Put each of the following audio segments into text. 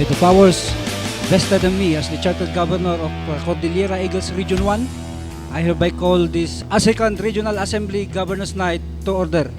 by the powers vested in me as the Chartered Governor of Cordillera Eagles Region 1, I hereby call this ASECAN Regional Assembly Governors Night to order.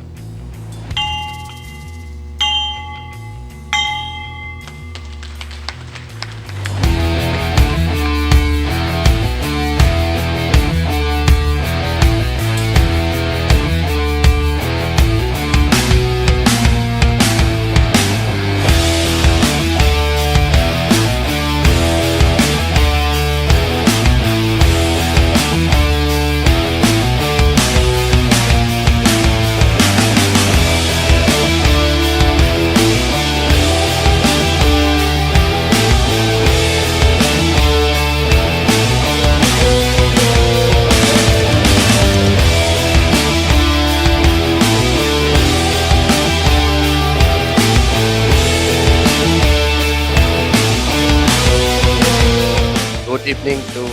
Good evening to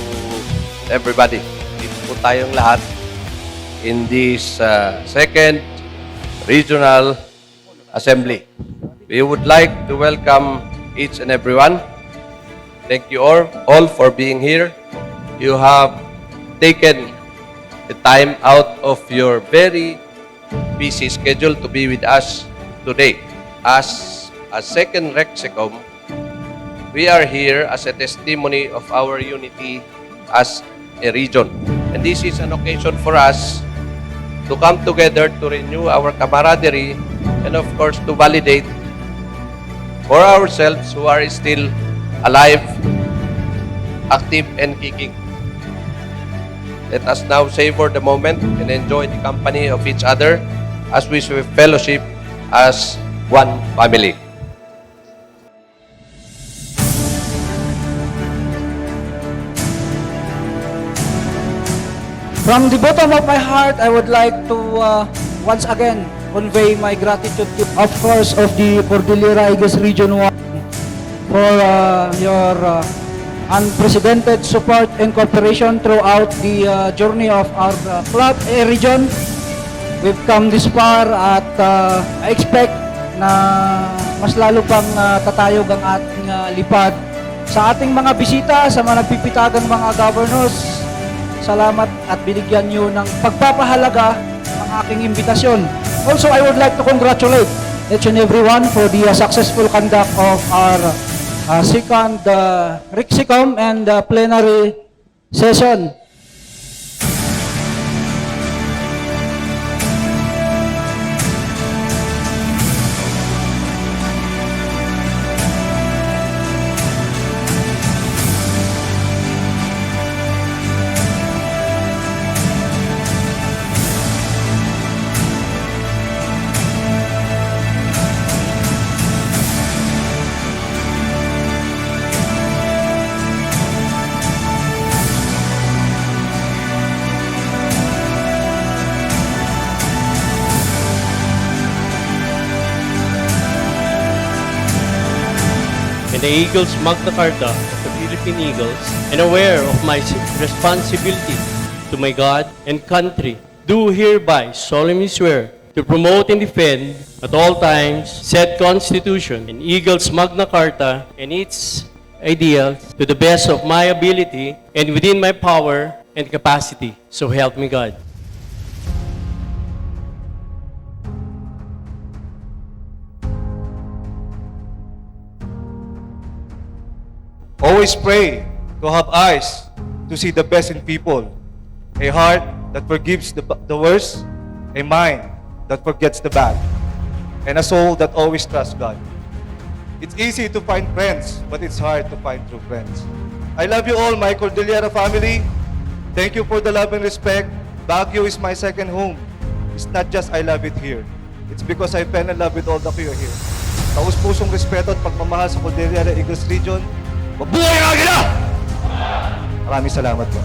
everybody. Dito po tayong lahat in this second regional assembly. We would like to welcome each and everyone. Thank you all for being here. You have taken the time out of your very busy schedule to be with us today. As a second Rexecom, we are here as a testimony of our unity as a region. And this is an occasion for us to come together to renew our camaraderie and of course to validate for ourselves who are still alive, active and kicking. Let us now savor the moment and enjoy the company of each other as we fellowship as one family. From the bottom of my heart, I would like to once again convey my gratitude to, of course, of the Cordillera Eagles Region 1 for your unprecedented support and cooperation throughout the journey of our club region. We've come this far at I expect na mas lalo pang tatayog ang ating lipad. Sa ating mga bisita, sa mga nagpipitagang mga governors, salamat at binigyan nyo ng pagpapahalaga ang aking imbitasyon. Also, I would like to congratulate each and everyone for the successful conduct of our second Rexecom and plenary session. And the Eagles Magna Carta of the Philippine Eagles, and aware of my responsibility to my God and country, do hereby solemnly swear to promote and defend at all times said Constitution and Eagles Magna Carta and its ideals to the best of my ability and within my power and capacity. So help me God. Always pray to have eyes to see the best in people, a heart that forgives the worst, a mind that forgets the bad, and a soul that always trusts God. It's easy to find friends, but it's hard to find true friends. I love you all, my Cordillera family. Thank you for the love and respect. Baguio is my second home. It's not just I love it here. It's because I fell in love with all of you here. Taus-pusong respeto at pagmamahal sa Cordillera Eagles Region. Mabuhay ang Agila! Maraming salamat po.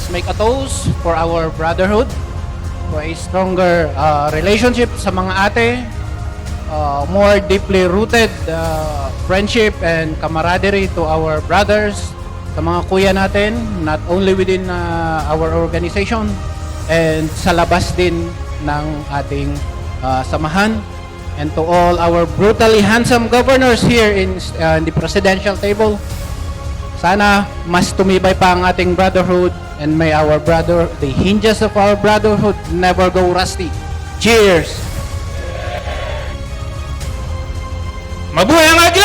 let's make a toast for our brotherhood, for a stronger relationship sa mga ate, more deeply rooted friendship and camaraderie to our brothers, sa mga kuya natin, not only within our organization, and sa labas din ng ating samahan. And to all our brutally handsome governors here in the presidential table, sana mas tumibay pa ang ating brotherhood, and may the hinges of our brotherhood never go rusty. Cheers! Mabuhay ang ating